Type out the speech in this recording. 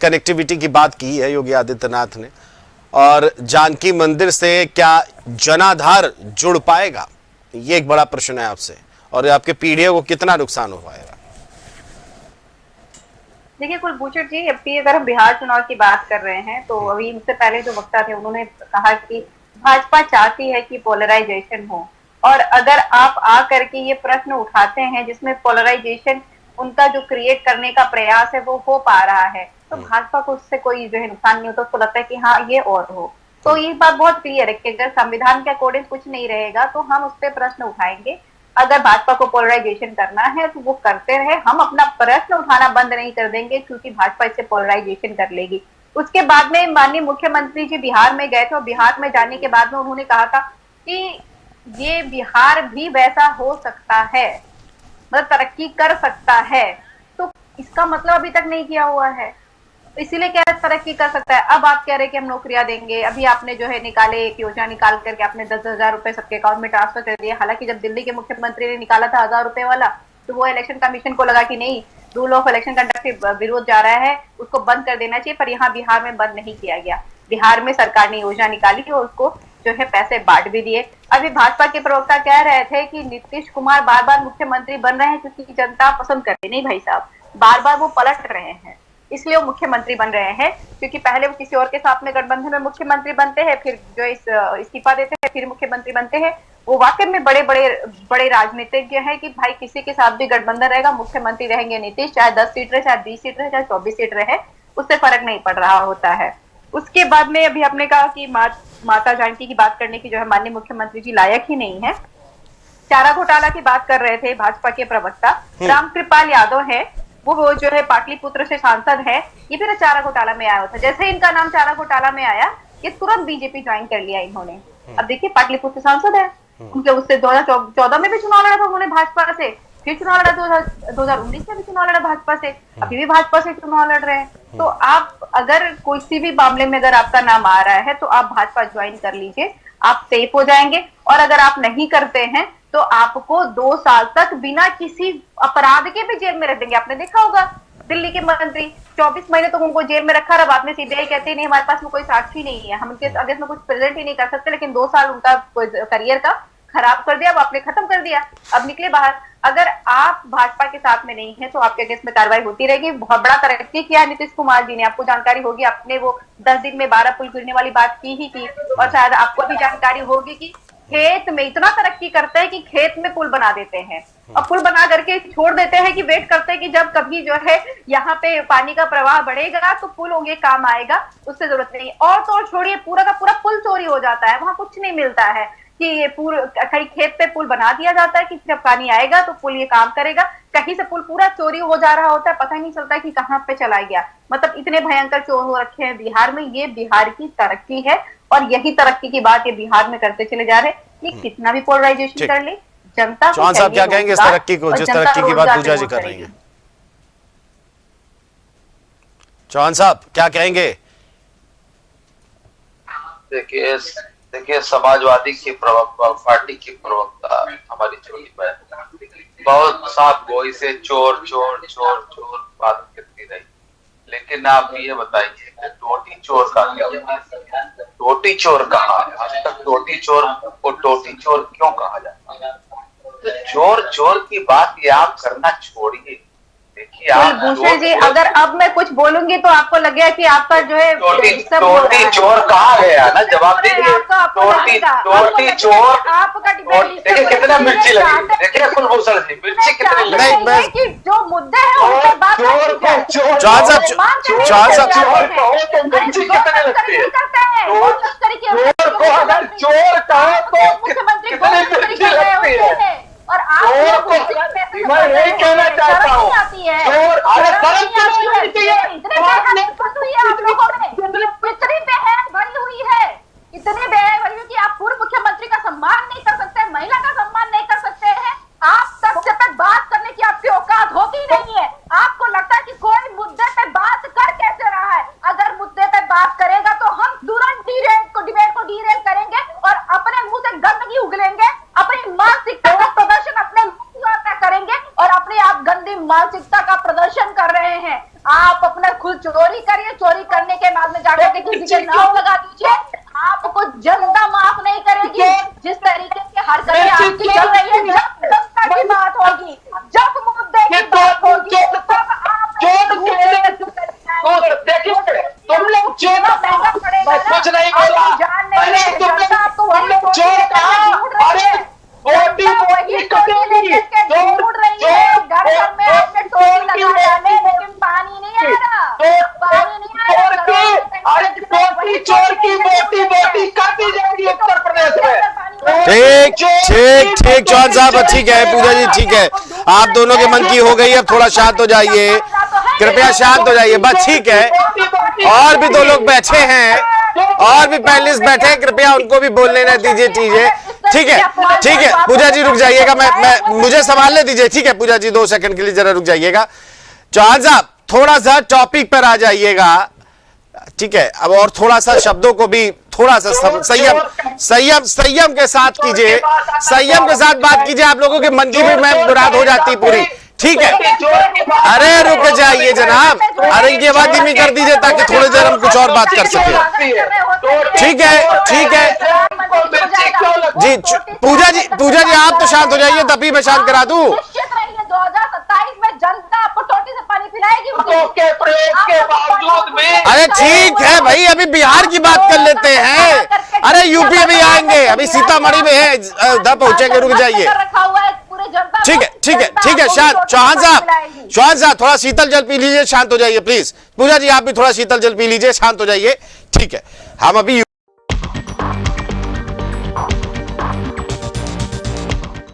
Connectivity की बात की है योगी आदित्यनाथ ने, और जानकी मंदिर से क्या जनाधार जुड़ पाएगा, ये एक बड़ा प्रश्न है आपसे, और आपके पीढ़ियों को कितना नुकसान हो पाएगा। देखिए कुलभूषण जी, अभी अगर हम बिहार चुनाव की बात कर रहे हैं तो अभी इनसे पहले जो वक्ता थे उन्होंने कहा कि भाजपा चाहती है कि पोलराइजेशन हो, और अगर आप आ करके ये प्रश्न उठाते हैं जिसमें पोलराइजेशन उनका जो क्रिएट करने का प्रयास है वो हो पा रहा है, तो भाजपा को उससे कोई जो है नुकसान नहीं होता। उसको लगता है कि हाँ ये और हो, तो ये बात बहुत क्लियर है कि अगर संविधान के अकॉर्डिंग कुछ नहीं रहेगा तो हम उस पर प्रश्न उठाएंगे। अगर भाजपा को पोलराइजेशन करना है तो वो करते रहे, हम अपना प्रश्न उठाना बंद नहीं कर देंगे क्योंकि भाजपा इससे पोलराइजेशन कर लेगी। उसके बाद में माननीय मुख्यमंत्री जी बिहार में गए थे और बिहार में जाने के बाद में उन्होंने कहा था कि ये बिहार भी वैसा हो सकता है, मतलब तरक्की कर सकता है, तो इसका मतलब अभी तक नहीं किया हुआ है, इसीलिए कह रहे तरक्की कर सकता है। अब आप कह रहे कि हम नौकरियां देंगे, अभी आपने जो है निकाले एक योजना निकाल करके आपने 10,000 रुपए सबके अकाउंट में ट्रांसफर कर दिया। हालांकि जब दिल्ली के मुख्यमंत्री ने निकाला था 1,000 रुपए वाला, तो वो इलेक्शन कमीशन को लगा कि नहीं, रूल ऑफ इलेक्शन कंडक्ट के विरोध जा रहा है, उसको बंद कर देना चाहिए, पर यहाँ बिहार में बंद नहीं किया गया। बिहार में सरकार ने योजना निकाली और उसको जो है पैसे बांट भी दिए। अभी भाजपा के प्रवक्ता कह रहे थे कि नीतीश कुमार बार बार मुख्यमंत्री बन रहे हैं क्योंकि जनता पसंद करती नहीं। भाई साहब, बार बार वो पलट रहे हैं इसलिए वो मुख्यमंत्री बन रहे हैं, क्योंकि पहले वो किसी और के साथ में गठबंधन में मुख्यमंत्री बनते हैं, फिर जो इस्तीफा देते हैं, फिर मुख्यमंत्री बनते हैं। वो वाकई में बड़े राजनीतिज्ञ हैं कि भाई किसी के साथ भी गठबंधन रहेगा, मुख्यमंत्री रहेंगे नीतीश, चाहे 10 सीट रहे, चाहे 20 सीट रहे, चाहे 24 सीट रहे, उससे फर्क नहीं पड़ रहा होता है। उसके बाद में अभी आपने कहा कि माता जानकी की बात करने की जो है माननीय मुख्यमंत्री जी लायक ही नहीं है। चारा घोटाला की बात कर रहे थे भाजपा के प्रवक्ता रामकृपाल यादव है, वो जो है पाटलिपुत्र से सांसद है, ये फिर चारा घोटाला में आया था। जैसे ही इनका नाम चारा घोटाला में आया, ये तुरंत बीजेपी ज्वाइन कर लिया इन्होंने। अब देखिए पाटलिपुत्र सांसद है, उनके उससे 2014 में भी चुनाव लड़ा था उन्होंने भाजपा से, फिर चुनाव लड़ा 2019 में भी चुनाव लड़ा भाजपा से, अभी भी भाजपा से चुनाव लड़ रहे हैं। तो आप अगर किसी भी मामले में अगर आपका नाम आ रहा है तो आप भाजपा ज्वाइन कर लीजिए, आप सेफ हो जाएंगे। और अगर आप नहीं करते हैं तो आपको 2 साल तक बिना किसी अपराध के भी जेल में रख देंगे। आपने देखा होगा दिल्ली के मंत्री 24 महीने तक उनको जेल में रखा रहा, बाद में सीबीआई कहती नहीं हमारे पास में कोई साक्षी नहीं है, हम उनके अगेंस्ट में कुछ प्रेजेंट ही नहीं कर सकते, लेकिन 2 साल उनका करियर का खराब कर दिया, अब आपने खत्म कर दिया, अब निकले बाहर। अगर आप भाजपा के साथ में नहीं है तो आपके अगेंस्ट में कार्रवाई होती रहेगी। बहुत बड़ा तरक्की किया नीतीश कुमार जी ने, आपको जानकारी होगी, आपने वो 10 दिन में 12 पुल गिरने वाली बात की ही की, और शायद आपको भी जानकारी होगी कि खेत में इतना तरक्की करते हैं कि खेत में पुल बना देते हैं, और पुल बना करके छोड़ देते हैं कि वेट करते हैं कि जब कभी जो है यहाँ पे पानी का प्रवाह बढ़ेगा तो पुल होंगे काम आएगा, उससे जरूरत नहीं है। और तो और छोड़िए, पूरा का पूरा पुल चोरी हो जाता है, वहां कुछ नहीं मिलता है कि ये पूरा कहीं खेत पे पुल बना दिया जाता है कि जब पानी आएगा तो पुल ये काम करेगा, कहीं से पुल पूरा चोरी हो जा रहा होता है, पता ही नहीं चलता कि कहाँ पे चला गया। मतलब इतने भयंकर चोर हो रखे हैं बिहार में, ये बिहार की तरक्की है, और यही तरक्की की बात ये बिहार में करते चले जा रहे हैं। ये कितना भी पोलराइजेशन कर ले, जनता चौहान साहब क्या कहेंगे इस तरक्की को, जिस तरक्की की बात पूजा जी कर रही है? चौहान साहब क्या कहेंगे? देखिए समाजवादी की पार्टी की प्रवक्ता हमारी छोटी बहन बहुत साफ गोई से चोर चोर चोर चोर बात करती रही, लेकिन आप ये बताइए कि टोटी चोर का क्या? टोटी चोर कहाँ है? आज तक टोटी चोर को टोटी चोर क्यों कहा जाता है? तो चोर चोर की बात ये आप करना छोड़िए। देखिए कुलभूषण जी, अगर अब मैं कुछ बोलूंगी तो आपको लगेगा कि आपका जो है टोटी चोर कहाँ गया ना, जवाब दीजिए। टोटी चोर आपका देखिए कितना मिर्ची लगी, देखिए कुलभूषण जी मिर्ची कितनी लगी। जो मुद्दे हैं उन पर बात चौहान साहब मिर्ची कितने लगती है? चोर को अगर चोर कहा तो मुख्यमंत्री कितनी मिर्ची लगती है? और चोर को मैं यही कहना चाहता हूँ, चोर अरे आप लोगों में इतनी बेहद भरी हुई है, इतनी बेहद भरी हुई कि आप पूर्व मुख्यमंत्री का सम्मान नहीं कर सकते, महिला का सम्मान नहीं कर सकते हैं। आप सत्य पे बात करने की आपकी औकात होती नहीं है। आपको लगता है कि कोई मुद्दे पे बात कर कैसे रहा है। अगर मुद्दे पे बात करेगा तो हम तुरंत डिबेट को डीरेल करेंगे और अपने मुंह से गंदगी उगलेंगे, अपनी मानसिकता का प्रदर्शन अपने मुंह करेंगे और अपने आप गंदी मानसिकता का प्रदर्शन कर रहे हैं। आप अपना खुद चोरी चोरी करने के बाद में जाकर के किसी के नाम लगा दीजिए, आपको जनता माफ नहीं करेगी। जिस तरीके से हरकतें आपकी चल रही है, जब जनता की बात होगी, जब मुद्दे की बात होगी, तब आप देखिए तुम लोग जो महंगा पड़ेगा ना, कुछ नहीं बोला, जान नहीं है, जनता आपको वही जो वोटी वोटी कटेगी, ढूंढ रही है। घर घर में आपने टोटी लगा डाले, लेकिन पानी नहीं आ रहा, पानी नहीं आ रहा। अरे चोर की वोटी वोटी काटी जाएगी उत्तर प्रदेश में। ठीक ठीक ठीक चौहान साहब, ठीक है पूजा जी, ठीक है, आप दोनों के मन की हो गई, अब थोड़ा शांत हो जाइए, कृपया शांत हो जाइए, बस ठीक है। और भी दो लोग बैठे हैं, और भी पैनलिस्ट बैठे हैं, कृपया उनको भी बोलने न दीजिए, ठीक है ठीक है। पूजा जी रुक जाइएगा, मैं मुझे संभालने दीजिए, ठीक है पूजा जी, 2 सेकंड के लिए जरा रुक जाइएगा। चौहान साहब थोड़ा सा टॉपिक पर आ जाइएगा, ठीक है। अब और थोड़ा सा शब्दों को भी थोड़ा सा संयम के साथ कीजिए, संयम के साथ बात कीजिए, आप लोगों के मन की भी मैं मुराद हो जाती पूरी, ठीक है। अरे रुक जाइए जनाब, अरे ये आवाज धीमी कर दीजिए ताकि थोड़ी देर हम कुछ और बात कर सके, ठीक है ठीक है जी। पूजा जी आप तो शांत हो जाइए, तभी मैं शांत करा दूं। 2027 में जनता आपको टोटी से पानी पिलाएगी के प्रयोग के बावजूद भी। अरे ठीक है भाई, अभी बिहार की बात कर लेते हैं, अरे यूपी भी आएंगे, अभी सीतामढ़ी में है, उधर पहुंचेंगे, रुक जाइए, ठीक है ठीक है ठीक है। शांत चौहान साहब थोड़ा शीतल जल पी लीजिए, शांत हो जाइए प्लीज। पूजा जी आप भी थोड़ा शीतल जल पी लीजिए, शांत हो जाइए, ठीक है। हम अभी